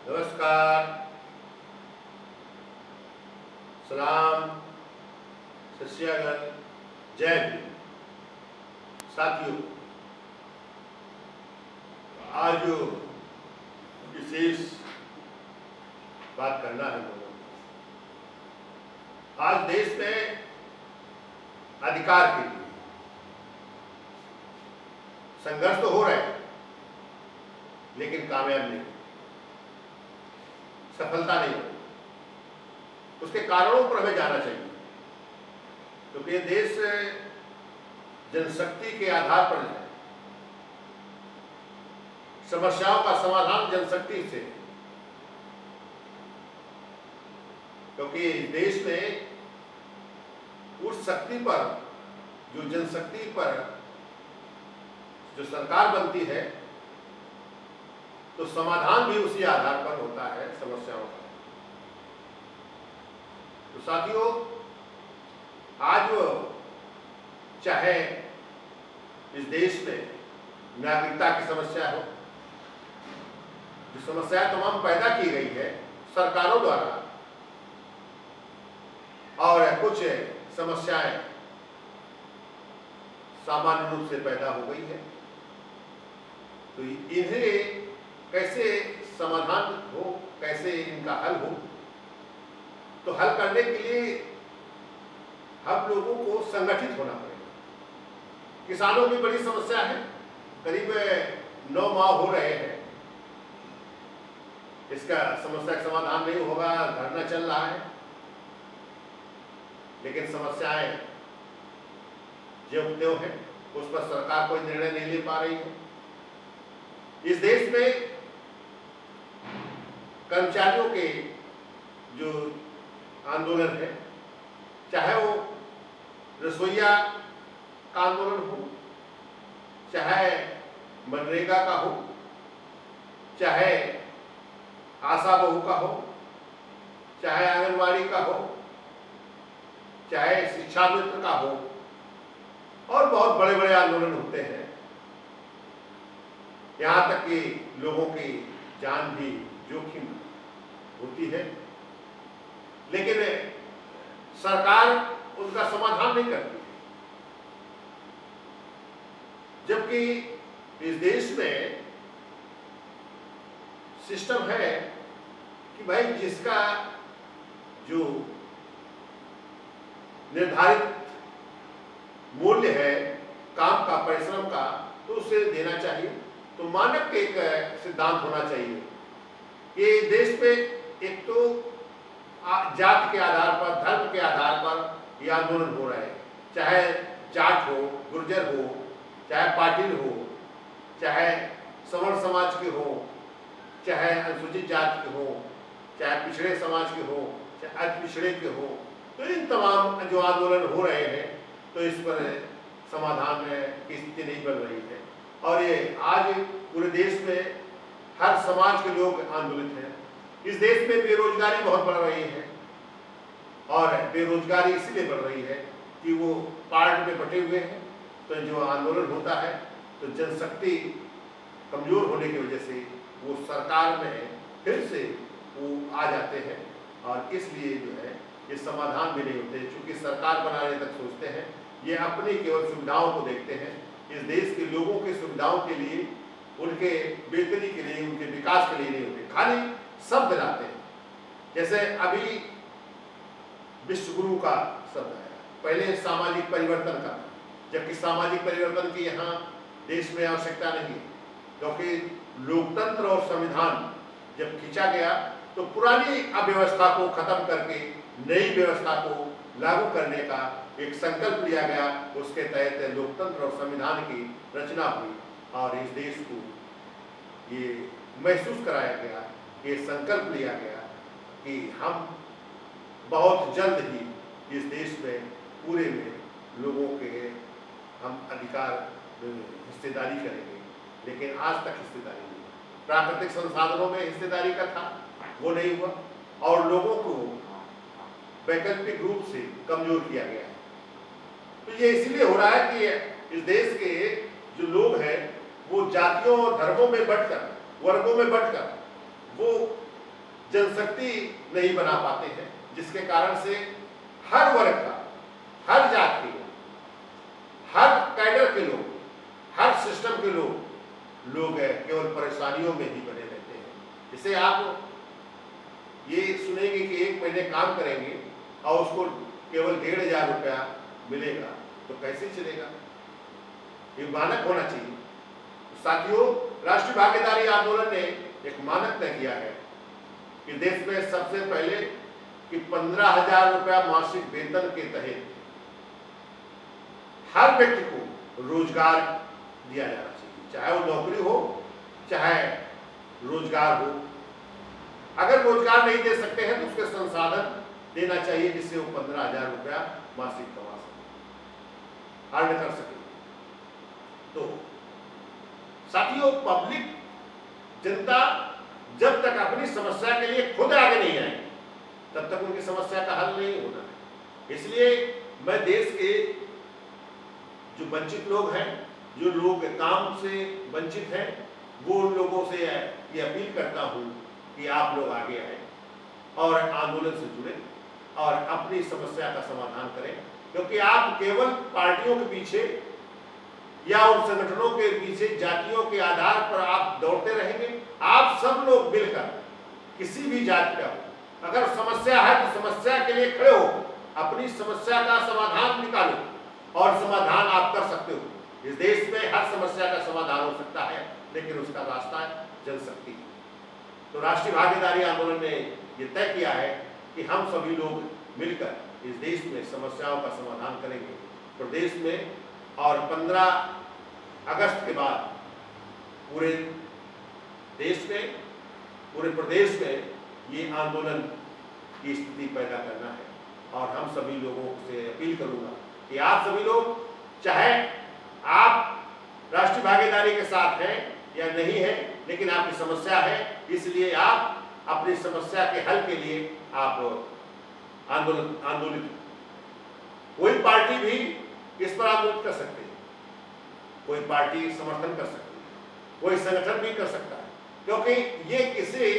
नमस्कार, सलाम, सत श्री अकाल, जय भीम। साथियों, आज जो विशेष बात करना है लोगों को, आज देश में अधिकार के लिए संघर्ष तो हो रहा है, लेकिन कामयाब नहीं, सफलता नहीं होती। उसके कारणों पर हमें जाना चाहिए, क्योंकि ये देश जनशक्ति के आधार पर है। समस्याओं का समाधान जनशक्ति से, क्योंकि देश में उस शक्ति पर, जो जनशक्ति पर जो सरकार बनती है, तो समाधान भी उसी आधार पर होता है समस्याओं का। तो साथियों, आज चाहे इस देश में नागरिकता की समस्या हो, जो समस्या तमाम पैदा की गई है सरकारों द्वारा, और कुछ समस्याएं सामान्य रूप से पैदा हो गई है, तो इन्हें कैसे समाधान हो, कैसे इनका हल हो, तो हल करने के लिए हम लोगों को संगठित होना पड़ेगा। किसानों की बड़ी समस्या है, करीब 9 माह हो रहे हैं, इसका समस्या का समाधान नहीं होगा, धरना चल रहा है, लेकिन समस्याएं जो त्यों है, उस पर सरकार कोई निर्णय नहीं ले पा रही है। इस देश में कर्मचारियों के जो आंदोलन है, चाहे वो रसोईया का आंदोलन हो, चाहे मनरेगा का हो, चाहे आशा बहू का हो, चाहे आंगनवाड़ी का हो, चाहे शिक्षा मित्र का हो, और बहुत बड़े बड़े आंदोलन होते हैं, यहाँ तक कि लोगों की जान भी जोखिम होती है, लेकिन सरकार उनका समाधान नहीं करती। जबकि इस देश में सिस्टम है कि भाई जिसका जो निर्धारित मूल्य है काम का, परिश्रम का, तो उसे देना चाहिए। तो मानक एक सिद्धांत होना चाहिए। ये देश पे एक तो जात के आधार पर, धर्म के आधार पर ये आंदोलन हो रहा है, चाहे जाट हो, गुर्जर हो, चाहे पाटिल हो, चाहे सवर्ण समाज के हो, चाहे अनुसूचित जाति के हो, चाहे पिछड़े समाज के हो, चाहे अति पिछड़े के हो, तो इन तमाम जो आंदोलन हो रहे हैं, तो इस पर समाधान की स्थिति नहीं बन रही है। और ये आज पूरे देश में हर समाज के लोग आंदोलित हैं। इस देश में बेरोजगारी बहुत बढ़ रही है, और बेरोजगारी इसलिए बढ़ रही है कि वो पार्ट में बटे हुए हैं। तो जो आंदोलन होता है, तो जनशक्ति कमजोर होने की वजह से वो सरकार में फिर से वो आ जाते हैं, और इसलिए जो है ये समाधान भी नहीं होते, क्योंकि सरकार बनाने तक सोचते हैं, ये अपनी केवल सुविधाओं को देखते हैं। इस देश के लोगों की सुविधाओं के लिए, उनके बेहतरी के लिए, उनके विकास के लिए नहीं होते, खाली शब्द लाते हैं। जैसे अभी विश्व गुरु का शब्द है, पहले सामाजिक परिवर्तन का, जबकि सामाजिक परिवर्तन की यहाँ देश में आवश्यकता नहीं है, क्योंकि लोकतंत्र और संविधान जब खींचा गया, तो पुरानी अव्यवस्था को खत्म करके नई व्यवस्था को लागू करने का एक संकल्प लिया गया। उसके तहत लोकतंत्र और संविधान की रचना हुई, और इस देश को ये महसूस कराया गया, ये संकल्प लिया गया कि हम बहुत जल्द ही इस देश में पूरे में लोगों के हम अधिकार हिस्सेदारी करेंगे। लेकिन आज तक हिस्सेदारी नहीं, प्राकृतिक संसाधनों में हिस्सेदारी का था, वो नहीं हुआ, और लोगों को वैकल्पिक रूप से कमजोर किया गया है। तो ये इसलिए हो रहा है कि इस देश के जो लोग हैं वो जातियों और धर्मों में बंटकर, वर्गों में बंटकर वो जनशक्ति नहीं बना पाते हैं, जिसके कारण से हर वर्ग का, हर जात के लोग, हर कैडर के लोग, हर सिस्टम के लोग केवल परेशानियों में ही बने रहते हैं। इसे आप ये सुनेंगे कि 1 महीने काम करेंगे और उसको केवल 1,500 रुपया मिलेगा, तो कैसे चलेगा? ये मानक होना चाहिए। साथियों, राष्ट्रीय भागीदारी आंदोलन ने एक मानक तय किया है कि देश में सबसे पहले कि 15,000 रुपया मासिक वेतन के तहत हर व्यक्ति को रोजगार दिया जाना चाहिए, चाहे वो नौकरी हो, चाहे रोजगार हो। अगर रोजगार नहीं दे सकते हैं तो उसके संसाधन देना चाहिए, जिससे वो 15,000 रुपया मासिक कमा सके, अर्न कर सके। तो साथियों, पब्लिक, जनता जब तक अपनी समस्या के लिए खुद आगे नहीं आए, तब तक उनकी समस्या का हल नहीं होना है। इसलिए मैं देश के जो वंचित लोग हैं, जो लोग काम से वंचित हैं, वो उन लोगों से ये अपील करता हूं कि आप लोग आगे आए और आंदोलन से जुड़े और अपनी समस्या का समाधान करें, क्योंकि आप केवल पार्टियों के पीछे या उन संगठनों के पीछे जातियों के आधार पर आप दौड़ते रहेंगे। आप सब लोग मिलकर, किसी भी जाति का हो, अगर समस्या है तो समस्या के लिए खड़े हो, अपनी समस्या का समाधान निकालो, और समाधान आप कर सकते हो। इस देश में हर समस्या का समाधान हो सकता है, लेकिन उसका रास्ता है जनशक्ति। तो राष्ट्रीय भागीदारी आंदोलन ने यह तय किया है कि हम सभी लोग मिलकर इस देश में समस्याओं का समाधान करेंगे प्रदेश में, और 15 अगस्त के बाद पूरे देश में, पूरे प्रदेश में ये आंदोलन की स्थिति पैदा करना है। और हम सभी लोगों से अपील करूंगा कि आप सभी लोग, चाहे आप राष्ट्रीय भागीदारी के साथ हैं या नहीं है, लेकिन आपकी समस्या है, इसलिए आप अपनी समस्या के हल के लिए आप आंदोलित। कोई पार्टी भी इस पर आंदोलन कर सकते हैं, कोई पार्टी समर्थन कर सकती है, कोई संगठन भी कर सकता है, क्योंकि ये किसी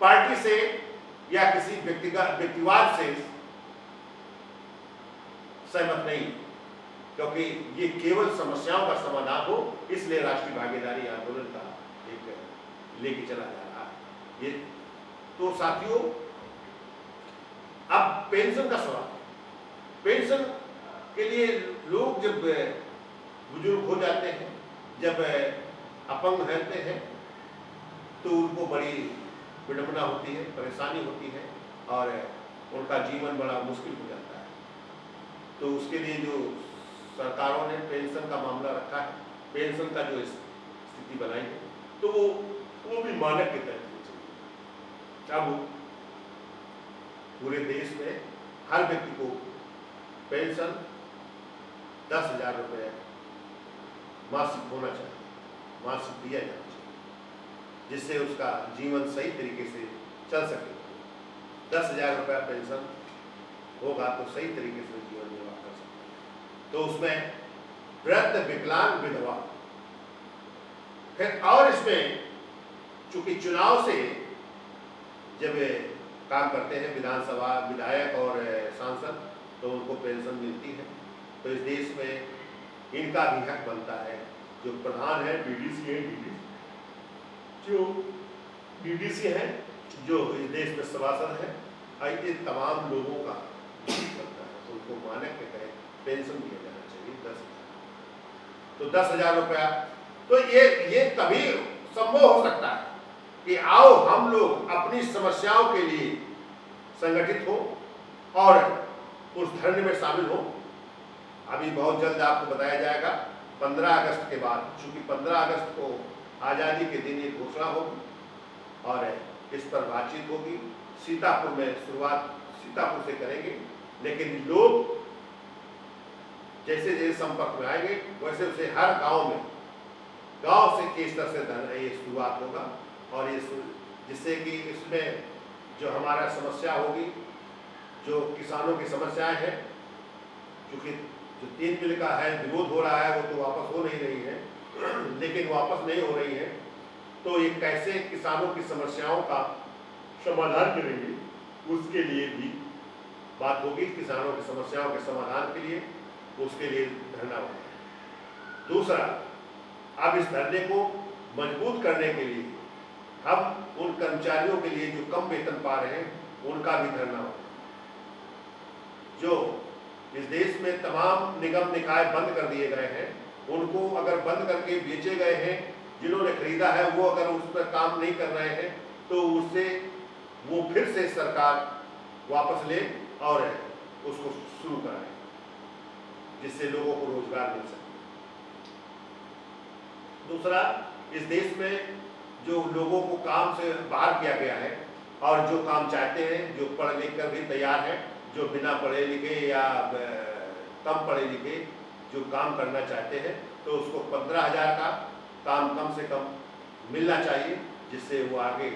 पार्टी से या किसी व्यक्तिवाद से सहमत नहीं, क्योंकि ये केवल समस्याओं का समाधान हो, इसलिए राष्ट्रीय भागीदारी आंदोलन का एक लेके चला जा रहा है ये। तो साथियों, अब पेंशन का सवाल है। पेंशन के लिए लोग जब बुजुर्ग हो जाते हैं, जब अपंग रहते हैं, तो उनको बड़ी विडंबना होती है, परेशानी होती है, और उनका जीवन बड़ा मुश्किल हो जाता है। तो उसके लिए जो सरकारों ने पेंशन का मामला रखा है, पेंशन का जो स्थिति बनाई है, तो वो भी मानक के तहत होनी चाहिए। अब पूरे देश में हर व्यक्ति को पेंशन 10,000 रुपये मासिक होना चाहिए, मासिक दिया जाना चाहिए, जिससे उसका जीवन सही तरीके से चल सके। 10,000 रुपया पेंशन होगा तो सही तरीके से जीवन निर्वाह कर सकते। तो उसमें वृद्ध, विकलांग, विधवा, फिर और इसमें चूंकि चुनाव से जब काम करते हैं विधानसभा विधायक और सांसद, तो उनको पेंशन मिलती है। तो इस देश में इनका भी हक बनता है। जो प्रधान है डीडीसी है, जो डीडीसी है, जो इस देश में सभासद है, ऐसे तमाम लोगों का बनता है। तो उनको मानक के तहत पेंशन दिया जाना चाहिए 10,000। तो 10,000 रुपया, तो ये तभी संभव हो सकता है कि आओ हम लोग अपनी समस्याओं के लिए संगठित हो और उस धरने में शामिल हो। अभी बहुत जल्द आपको बताया जाएगा 15 अगस्त के बाद, चूंकि 15 अगस्त को आज़ादी के दिन एक घोषणा होगी और इस पर बातचीत होगी। सीतापुर में शुरुआत सीतापुर से करेंगे, लेकिन लोग जैसे जैसे संपर्क में आएंगे वैसे वैसे हर गांव में, गांव से किस तरह से ये शुरुआत होगा, और ये जिससे कि इसमें जो हमारा समस्या होगी, जो किसानों की समस्याएं हैं, क्योंकि जो 3 मिल का है विरोध हो रहा है, वो तो वापस हो नहीं रही है, लेकिन वापस नहीं हो रही है। तो ये कैसे किसानों की समस्याओं का समाधान करेंगे, उसके लिए भी बात होगी। किसानों की समस्याओं के समाधान के लिए उसके लिए धरना होगा। दूसरा, अब इस धरने को मजबूत करने के लिए हम उन कर्मचारियों के लिए जो कम वेतन पा रहे हैं उनका भी धरना होगा। जो इस देश में तमाम निगम निकाय बंद कर दिए गए हैं, उनको अगर बंद करके बेचे गए हैं, जिन्होंने खरीदा है वो अगर उस पर काम नहीं कर रहे हैं तो उससे वो फिर से सरकार वापस ले और उसको शुरू कराए, जिससे लोगों को रोजगार मिल सके। दूसरा, इस देश में जो लोगों को काम से बाहर किया गया है और जो काम चाहते हैं, जो पढ़ लिख कर भी तैयार है, जो बिना पढ़े लिखे या कम पढ़े लिखे जो काम करना चाहते हैं, तो उसको 15,000 का काम कम से कम मिलना चाहिए, जिससे वो आगे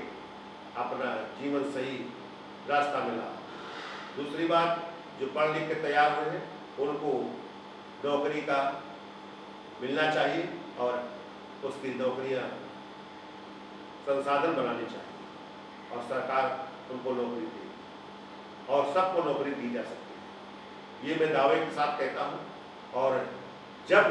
अपना जीवन सही रास्ता मिला। दूसरी बात, जो पढ़ लिख के तैयार हुए हैं उनको नौकरी का मिलना चाहिए और उसकी नौकरियां संसाधन बनानी चाहिए और सरकार उनको नौकरी दे और सबको नौकरी दी जा सकती है। ये मैं दावे के साथ कहता हूँ। और जब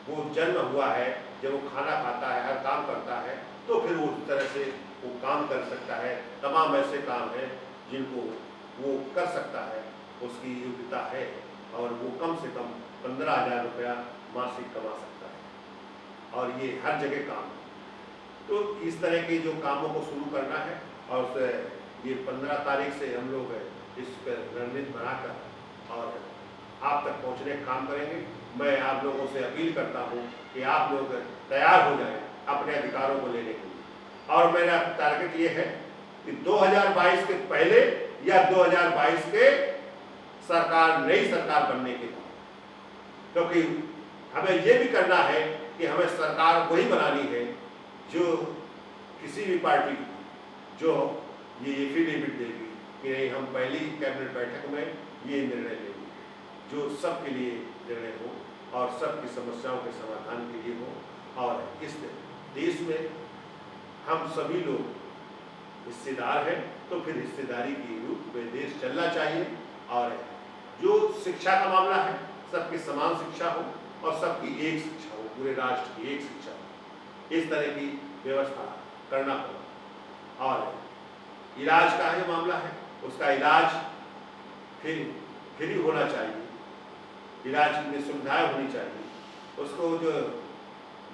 वो जन्म हुआ है, जब वो खाना खाता है, हर काम करता है, तो फिर वो उस तरह से वो काम कर सकता है। तमाम ऐसे काम हैं जिनको वो कर सकता है, उसकी योग्यता है और वो कम से कम 15,000 रुपया मासिक कमा सकता है और ये हर जगह काम है। तो इस तरह के जो कामों को शुरू करना है और ये 15 तारीख से हम लोग इस पर रणनीति बनाकर और आप तक पहुंचने का काम करेंगे। मैं आप लोगों से अपील करता हूं कि आप लोग तैयार हो जाएं अपने अधिकारों को लेने के लिए। और मेरा टारगेट ये है कि 2022 के पहले या 2022 के नई सरकार बनने के बाद, क्योंकि हमें ये भी करना है कि हमें सरकार वही बनानी है जो किसी भी पार्टी जो ये एफिडेविट देगी कि नहीं, हम पहली कैबिनेट बैठक में ये निर्णय लेंगे जो सबके लिए निर्णय हो और सबकी समस्याओं के समाधान के लिए हो। और इस देश में हम सभी लोग हिस्सेदार हैं, तो फिर हिस्सेदारी के रूप में देश चलना चाहिए। और जो शिक्षा का मामला है, सबकी समान शिक्षा हो और सबकी एक शिक्षा हो, पूरे राष्ट्र की एक शिक्षा हो, इस तरह की व्यवस्था करना होगा। और इलाज का जो मामला है, उसका इलाज फ्री होना चाहिए, इलाज में सुविधाएं होनी चाहिए। उसको जो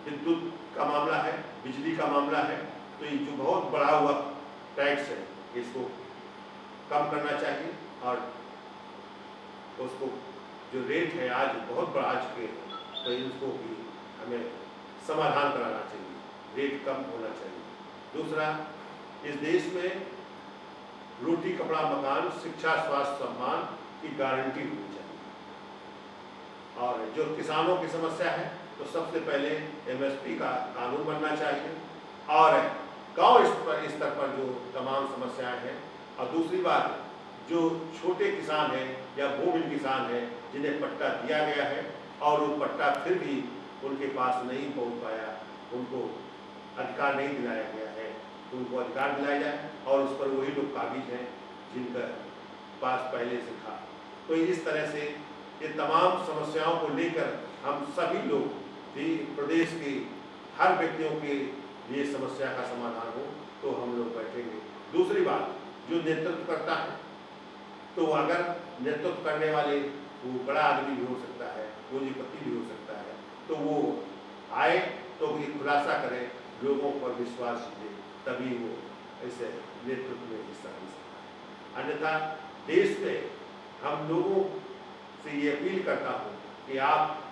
विद्युत का मामला है, बिजली का मामला है, तो ये जो बहुत बढ़ा हुआ टैक्स है, इसको कम करना चाहिए और उसको जो रेट है आज बहुत बढ़ा चुके हैं, तो इसको भी हमें समाधान कराना चाहिए, रेट कम होना चाहिए। दूसरा, इस देश में रोटी कपड़ा मकान शिक्षा स्वास्थ्य सम्मान की गारंटी होनी चाहिए। और जो किसानों की समस्या है, तो सबसे पहले एमएसपी का कानून बनना चाहिए और गांव स्तर पर जो तमाम समस्याएं हैं। और दूसरी बात, जो छोटे किसान हैं या भूमिहीन किसान हैं जिन्हें पट्टा दिया गया है और वो पट्टा फिर भी उनके पास नहीं पहुंच पाया, उनको अधिकार नहीं दिलाया गया है, तो उनको अधिकार दिलाया जाए और उस पर वही लोग काबिज हैं जिनका पास पहले से था। तो इस तरह से ये तमाम समस्याओं को लेकर हम सभी लोग भी प्रदेश के हर व्यक्तियों के लिए समस्या का समाधान हो, तो हम लोग बैठेंगे। दूसरी बात, जो नेतृत्व करता है, तो अगर नेतृत्व करने वाले वो बड़ा आदमी भी हो सकता है, पूंजीपति भी हो सकता है, तो वो आए तो ये खुलासा करे, लोगों पर विश्वास दे, तभी वो ऐसे नेतृत्व में हिस्सा ले सकता है। अन्यथा देश में हम लोगों से ये अपील करता हूँ कि आप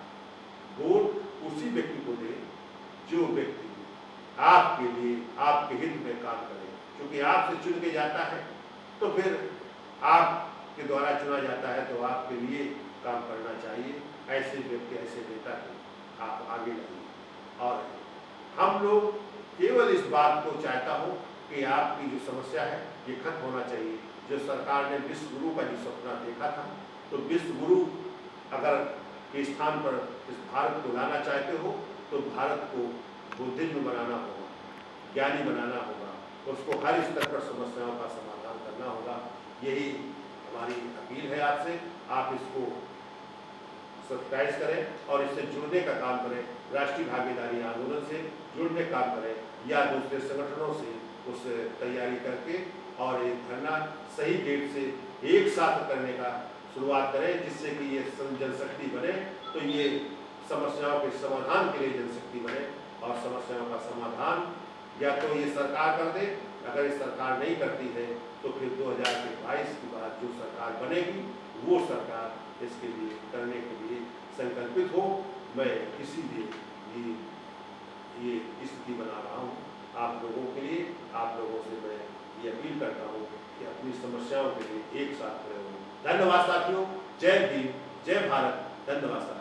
वोट उसी व्यक्ति को दें जो व्यक्ति आपके लिए आपके हित में काम करे, क्योंकि आपसे चुन के जाता है तो फिर आपके द्वारा चुना जाता है, तो आपके लिए काम करना चाहिए। ऐसे व्यक्ति, ऐसे नेता को आप आगे लाइए। और हम लोग केवल इस बात को चाहता हूँ कि आपकी जो समस्या है ये खत्म होना चाहिए। जो सरकार ने विश्व गुरु का जो सपना देखा था, तो विश्व गुरु अगर के स्थान पर इस भारत को लाना चाहते हो, तो भारत को बुद्धिज्म बनाना होगा, ज्ञानी बनाना होगा, उसको चौखारी स्तर पर समस्याओं का समाधान करना होगा। यही हमारी अपील है आपसे। आप इसको सब्सक्राइब करें और इससे जुड़ने का काम करें, राष्ट्रीय भागीदारी आंदोलन से जुड़ने का काम करें या दूसरे संगठनों से उस तैयारी करके और एक धरना सही डेट से एक साथ करने का शुरुआत करें, जिससे कि ये जनशक्ति बने, तो ये समस्याओं के समाधान के लिए जनशक्ति बने और समस्याओं का समाधान या तो ये सरकार कर दे। अगर ये सरकार नहीं करती है तो फिर 2022 के बाद जो सरकार बनेगी वो सरकार इसके लिए करने के लिए संकल्पित हो। मैं इसीलिए ये स्थिति बना रहा हूँ आप लोगों के लिए। आप लोगों से मैं ये अपील करता हूँ कि अपनी समस्याओं के लिए एक साथ खड़े हो। धन्यवाद साथियों। जय भीम, जय भारत। धन्यवाद साथियों।